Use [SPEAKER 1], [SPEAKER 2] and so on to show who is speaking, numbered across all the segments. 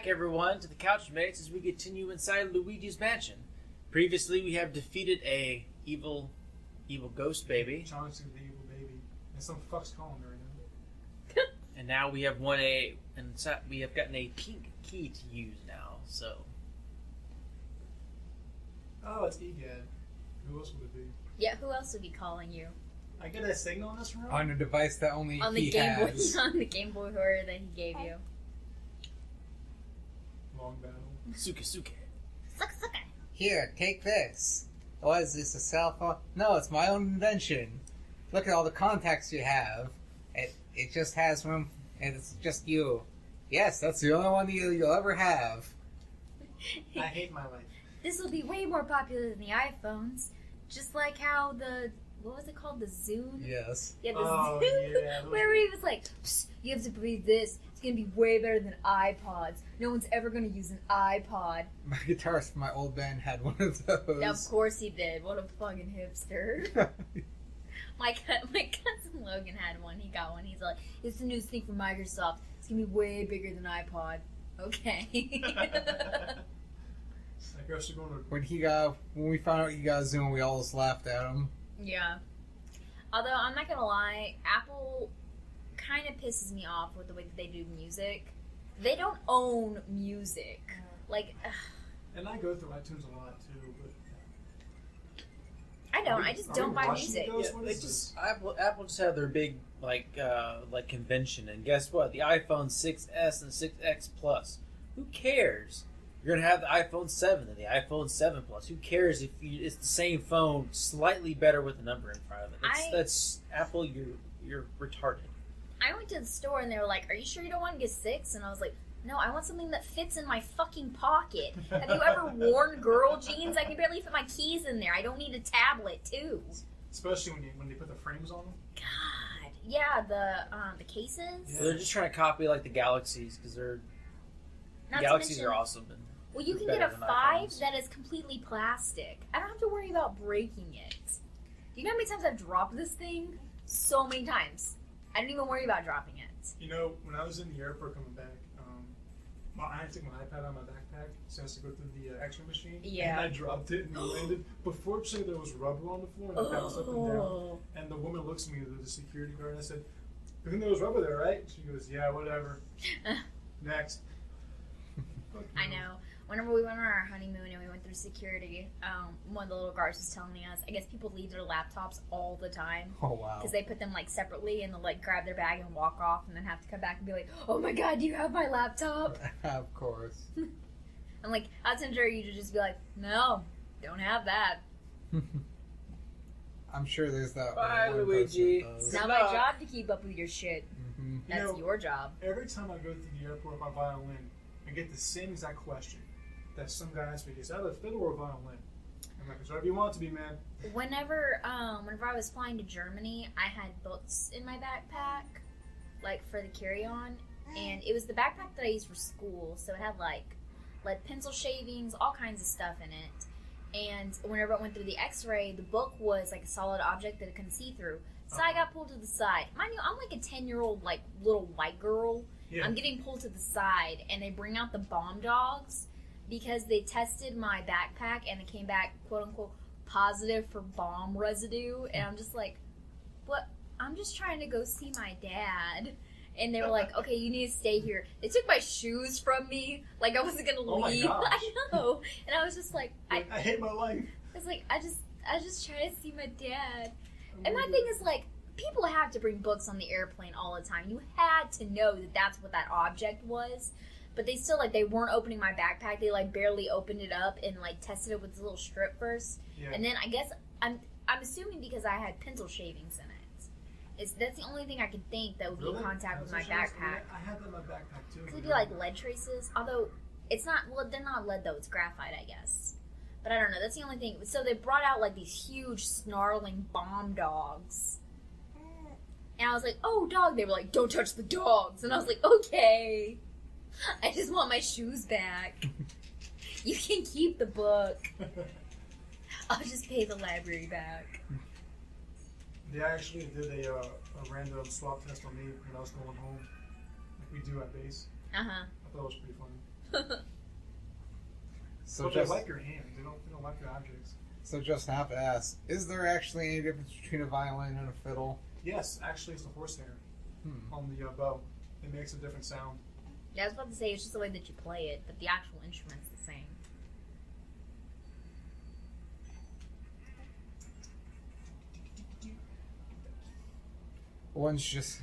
[SPEAKER 1] everyone, to the Couchmates as we continue inside Luigi's mansion. Previously, we have defeated a evil ghost baby.
[SPEAKER 2] Challenging the evil baby. And some fuck's calling her right now.
[SPEAKER 1] And now we have we have gotten a pink key to use now, so.
[SPEAKER 2] Oh, it's Egad. Who else would it be?
[SPEAKER 3] Yeah, who else would be calling you?
[SPEAKER 2] I get a signal on this room?
[SPEAKER 4] On a device that only
[SPEAKER 3] On the
[SPEAKER 4] he
[SPEAKER 3] Game Boy,
[SPEAKER 4] has.
[SPEAKER 3] on the Game Boy Horror that he gave you.
[SPEAKER 2] Long battle.
[SPEAKER 1] Suke.
[SPEAKER 3] Suck.
[SPEAKER 4] Here, take this. What is this, a cell phone? No, it's my own invention. Look at all the contacts you have. It just has room, and it's just you. Yes, that's the only one you'll ever have.
[SPEAKER 2] I hate my life.
[SPEAKER 3] This will be way more popular than the iPhones. Just like how what was it called? The Zune?
[SPEAKER 4] Yes.
[SPEAKER 3] Yeah, the
[SPEAKER 2] Oh,
[SPEAKER 3] Zune.
[SPEAKER 2] yeah,
[SPEAKER 3] Where he was like, you have to breathe this. It's going to be way better than iPods. No one's ever going to use an iPod.
[SPEAKER 4] My guitarist from my old band had one of those.
[SPEAKER 3] Of course he did. What a fucking hipster. My cousin Logan had one. He got one. He's like, it's the newest thing from Microsoft. It's going to be way bigger than iPod. Okay.
[SPEAKER 2] I guess you're going to...
[SPEAKER 4] When we found out he got a Zoom, we all just laughed at him.
[SPEAKER 3] Yeah. Although, I'm not going to lie, Apple kind of pisses me off with the way that they do music. They don't own music. Like,
[SPEAKER 2] And I go through iTunes a lot, too, but...
[SPEAKER 3] I don't. I just don't buy music.
[SPEAKER 1] Apple just had their big convention, and guess what? The iPhone 6s and 6x Plus. Who cares? You're gonna have the iPhone 7 and the iPhone 7 Plus. Who cares if it's the same phone, slightly better with a number in front of it? That's Apple. You're retarded.
[SPEAKER 3] I went to the store and they were like, "Are you sure you don't want to get 6?" And I was like, "No, I want something that fits in my fucking pocket." Have you ever worn girl jeans? I can barely fit my keys in there. I don't need a tablet too.
[SPEAKER 2] Especially when they put the frames on them.
[SPEAKER 3] God, yeah, the cases.
[SPEAKER 1] Yeah. They're just trying to copy like the Galaxies because Galaxies are awesome. And
[SPEAKER 3] well, you can get a 5 that is completely plastic. I don't have to worry about breaking it. Do you know how many times I've dropped this thing? So many times. I don't even worry about dropping it.
[SPEAKER 2] You know, when I was in the airport coming back, I had to take my iPad out of my backpack, so I had to go through the X-ray machine.
[SPEAKER 3] Yeah.
[SPEAKER 2] And I dropped it and it landed. But fortunately, there was rubber on the floor, and I bounced up and down. And the woman looks at me, the security guard, and I said, "You think there was rubber there, right?" She goes, "Yeah, whatever." Next.
[SPEAKER 3] I know. Whenever we went on our honeymoon and we went through security, one of the little guards was telling us, I guess people leave their laptops all the time.
[SPEAKER 4] Oh, wow.
[SPEAKER 3] Because they put them, like, separately and they'll, like, grab their bag and walk off and then have to come back and be like, "Oh my god, do you have my laptop?"
[SPEAKER 4] Of course.
[SPEAKER 3] I'm like, I was sure you to just be like, "No, don't have that."
[SPEAKER 4] I'm sure there's that.
[SPEAKER 1] Bye, Luigi.
[SPEAKER 3] It's not my job to keep up with your shit.
[SPEAKER 4] Mm-hmm.
[SPEAKER 3] That's your job.
[SPEAKER 2] Every time I go through the airport with my violin, I get the same exact question that some guy asked me. Is that a fiddle or a violin? I'm like, "It's whatever you want it to be, man."
[SPEAKER 3] Whenever I was flying to Germany, I had books in my backpack, like for the carry-on, and it was the backpack that I used for school, so it had like lead pencil shavings, all kinds of stuff in it. And whenever it went through the X-ray, the book was like a solid object that it couldn't see through. So I got pulled to the side. Mind you, I'm like a 10-year-old like little white girl. Yeah. I'm getting pulled to the side, and they bring out the bomb dogs because they tested my backpack and it came back quote-unquote positive for bomb residue. And I'm just like, what? I'm just trying to go see my dad. And they were like, "Okay, you need to stay here." They took my shoes from me, like I wasn't gonna leave.
[SPEAKER 2] My gosh.
[SPEAKER 3] I know, and I was just like,
[SPEAKER 2] I hate my life.
[SPEAKER 3] I was like, I just try to see my dad. And my thing is like, people have to bring books on the airplane all the time. You had to know that that's what that object was, but they still like they weren't opening my backpack. They like barely opened it up and like tested it with this little strip first, and then I guess I'm assuming because I had pencil shavings in it. That's the only thing I could think that would be in contact with my backpack.
[SPEAKER 2] I had that in my backpack too.
[SPEAKER 3] Could it be like lead traces? Although it's not. Well, they're not lead though. It's graphite, I guess. But I don't know. That's the only thing. So they brought out like these huge snarling bomb dogs, and I was like, "Oh, dog!" They were like, "Don't touch the dogs," and I was like, "Okay, I just want my shoes back. You can keep the book. I'll just pay the library back."
[SPEAKER 2] They actually did a random swab test on me when I was going home, like we do at base.
[SPEAKER 3] I thought
[SPEAKER 2] it was pretty funny.
[SPEAKER 4] So
[SPEAKER 2] But
[SPEAKER 4] just
[SPEAKER 2] they like your hands. They don't like your objects.
[SPEAKER 4] so just have to ask: is there actually any difference between a violin and a fiddle?
[SPEAKER 2] Yes, actually, it's the horsehair on the bow. It makes a different sound.
[SPEAKER 3] Yeah, I was about to say it's just the way that you play it, but the actual instrument's the same.
[SPEAKER 4] One's just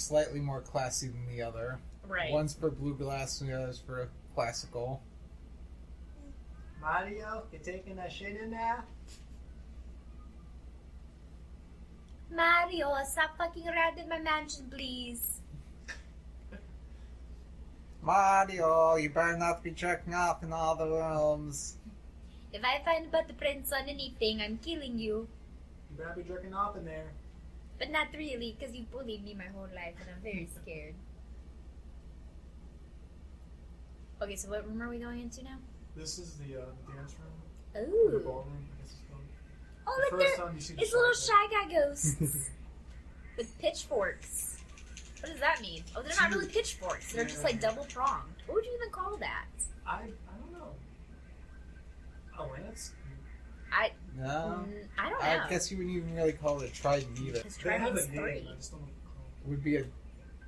[SPEAKER 4] slightly more classy than the other.
[SPEAKER 3] Right.
[SPEAKER 4] One's for bluegrass and the other's for classical.
[SPEAKER 2] Mario, you taking that shit in there?
[SPEAKER 3] Mario, stop fucking around in my mansion, please.
[SPEAKER 4] Mario, you better not be jerking off in all the rooms.
[SPEAKER 3] If I find but the prints on anything, I'm killing you.
[SPEAKER 2] You better be jerking off in there.
[SPEAKER 3] But not really, because you bullied me my whole life, and I'm very scared. Okay, so what room are we going into now?
[SPEAKER 2] This is the dance room. The
[SPEAKER 3] Ooh.
[SPEAKER 2] ballroom, I guess it's called.
[SPEAKER 3] Oh,
[SPEAKER 2] The
[SPEAKER 3] look
[SPEAKER 2] first
[SPEAKER 3] there!
[SPEAKER 2] time you see the
[SPEAKER 3] It's little
[SPEAKER 2] shark,
[SPEAKER 3] shy guy ghosts. With pitchforks. What does that mean? Oh, they're not really pitchforks. They're just like double pronged. What would you even call that?
[SPEAKER 2] I don't know. A lance?
[SPEAKER 4] No,
[SPEAKER 3] I don't know.
[SPEAKER 4] I guess you wouldn't even really call it a trident either.
[SPEAKER 3] Because
[SPEAKER 2] They have
[SPEAKER 3] Trident's
[SPEAKER 2] a name.
[SPEAKER 3] three.
[SPEAKER 2] I just don't know what
[SPEAKER 4] It would be a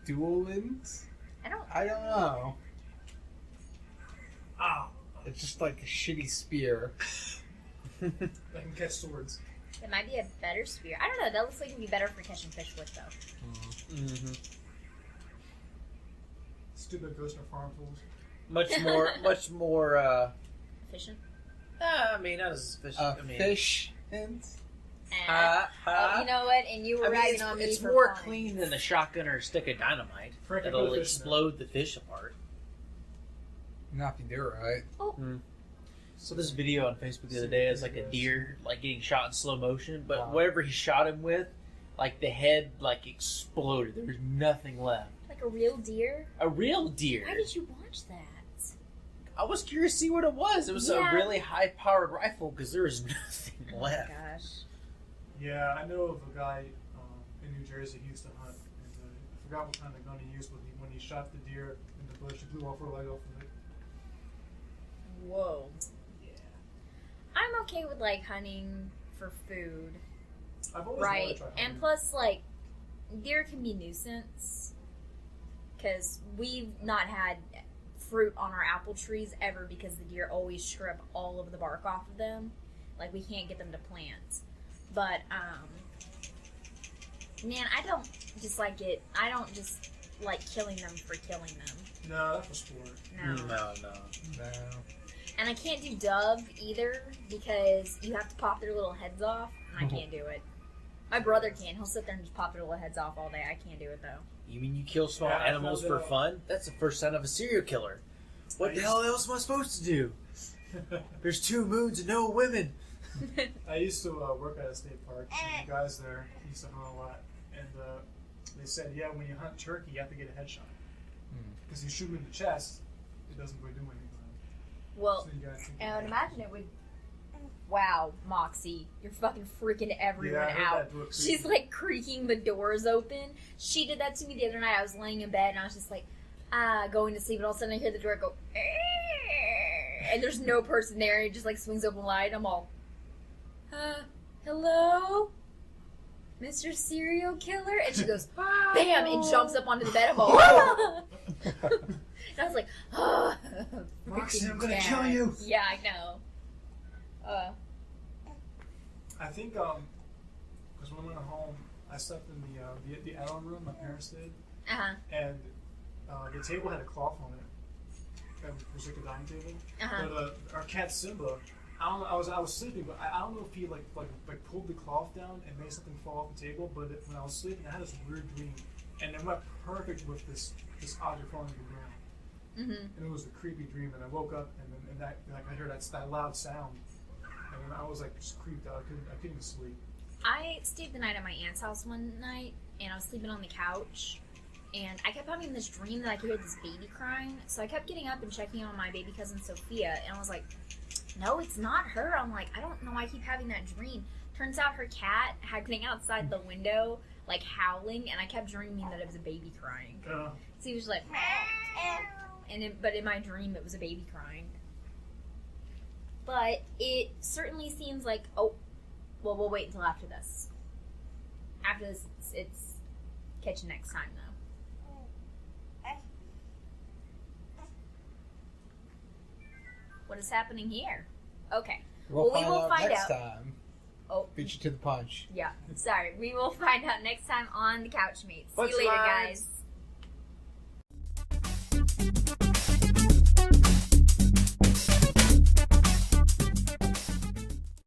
[SPEAKER 4] dual lens?
[SPEAKER 3] I don't.
[SPEAKER 4] I don't know.
[SPEAKER 2] to call it.
[SPEAKER 4] It's just like a shitty spear.
[SPEAKER 2] I can catch swords.
[SPEAKER 3] It might be a better spear. I don't know. That looks like it'd be better for catching fish with, though.
[SPEAKER 1] Mm-hmm.
[SPEAKER 2] Stupid ghost or farm tools.
[SPEAKER 1] Much more.
[SPEAKER 3] Efficient.
[SPEAKER 1] I mean, not as efficient. I mean,
[SPEAKER 4] Fish hint?
[SPEAKER 3] Oh, you know what? And you were
[SPEAKER 1] I mean,
[SPEAKER 3] ragging on me
[SPEAKER 1] it's
[SPEAKER 3] for
[SPEAKER 1] more
[SPEAKER 3] fun.
[SPEAKER 1] clean than a shotgun or a stick of dynamite.
[SPEAKER 2] Frank, I
[SPEAKER 1] That'll
[SPEAKER 2] put a fish in
[SPEAKER 1] explode the fish apart.
[SPEAKER 4] Not if you do it right.
[SPEAKER 1] So this video on Facebook the other day is like a deer like getting shot in slow motion, but
[SPEAKER 4] Wow.
[SPEAKER 1] whatever he shot him with, like the head like exploded. There was nothing left.
[SPEAKER 3] Like a real deer?
[SPEAKER 1] A real deer.
[SPEAKER 3] Why did you watch that?
[SPEAKER 1] I was curious to see what it was. It was
[SPEAKER 3] Yeah.
[SPEAKER 1] a really high-powered rifle because there was nothing
[SPEAKER 3] Oh
[SPEAKER 1] left.
[SPEAKER 3] my gosh.
[SPEAKER 2] Yeah, I know of a guy in New Jersey. He used to hunt. And, I forgot what kind of gun he used, but when he shot the deer in the bush, he blew off her leg off of it.
[SPEAKER 3] Whoa.
[SPEAKER 2] Yeah.
[SPEAKER 3] I'm okay with like hunting for food,
[SPEAKER 2] I've always wanted
[SPEAKER 3] right?
[SPEAKER 2] to try hunting.
[SPEAKER 3] And plus, like, deer can be nuisance because we've not had fruit on our apple trees ever because the deer always strip all of the bark off of them. Like, we can't get them to plant. But man, I don't just like it. I don't just like killing them for killing them.
[SPEAKER 2] No, that's for sport.
[SPEAKER 3] No.
[SPEAKER 1] No.
[SPEAKER 4] No.
[SPEAKER 3] And I can't do dove either because you have to pop their little heads off, and I can't do it. My brother can. He'll sit there and just pop their little heads off all day. I can't do it though.
[SPEAKER 1] You mean you kill small
[SPEAKER 2] Yeah, I
[SPEAKER 1] animals
[SPEAKER 2] found
[SPEAKER 1] for
[SPEAKER 2] out.
[SPEAKER 1] fun? That's the first sign of a serial killer. What the hell else am I supposed to do? There's 2 moons and no women.
[SPEAKER 2] I used to work at a state park. And the guys there used to hunt a lot. And they said, yeah, when you hunt turkey, you have to get a headshot. Because you shoot them in the chest, it doesn't really do anything.
[SPEAKER 3] Well,
[SPEAKER 2] So you gotta take
[SPEAKER 3] I would
[SPEAKER 2] it.
[SPEAKER 3] imagine it would. Wow, Moxie, you're fucking freaking everyone
[SPEAKER 2] Yeah, I heard
[SPEAKER 3] out.
[SPEAKER 2] that door creak.
[SPEAKER 3] She's like creaking the doors open. She did that to me the other night. I was laying in bed and I was just like, going to sleep, and all of a sudden I hear the door go, and there's no person there. And it just like swings open wide. I'm all, hello, Mr. Serial Killer, and she goes, bam, and jumps up onto the bed. I'm all, and I was like,
[SPEAKER 2] Moxie, I'm gonna
[SPEAKER 3] freaking
[SPEAKER 2] kill
[SPEAKER 3] bad.
[SPEAKER 2] you.
[SPEAKER 3] Yeah, I know.
[SPEAKER 2] I think, because when I went home, I slept in the add-on room my parents did, and the table had a cloth on it. It was like a dining table. But our cat Simba, I don't know, I was sleeping, but I don't know if he like pulled the cloth down and made something fall off the table. But when I was sleeping, I had this weird dream, and it went perfect with this object falling to the ground. And it was a creepy dream, and I woke up and that I heard that loud sound, and I was like just creeped out. I couldn't even sleep.
[SPEAKER 3] I stayed the night at my aunt's house one night, and I was sleeping on the couch, and I kept having this dream that I could hear this baby crying. So I kept getting up and checking on my baby cousin Sophia, and I was like, no, it's not her. I'm like, I don't know why I keep having that dream. Turns out her cat had been outside the window, like howling, and I kept dreaming that it was a baby crying. So he was like, but in my dream, it was a baby crying. But it certainly seems like, well, we'll wait until after this. After this, it's catch you next time, though. What is happening here? Okay.
[SPEAKER 4] We'll
[SPEAKER 3] we will find
[SPEAKER 4] next
[SPEAKER 3] out.
[SPEAKER 4] Time.
[SPEAKER 3] Oh.
[SPEAKER 4] Beat you to the punch.
[SPEAKER 3] Yeah. Sorry. We will find out next time on the Couchmates. See
[SPEAKER 1] Punch
[SPEAKER 3] you later,
[SPEAKER 1] lines.
[SPEAKER 3] guys.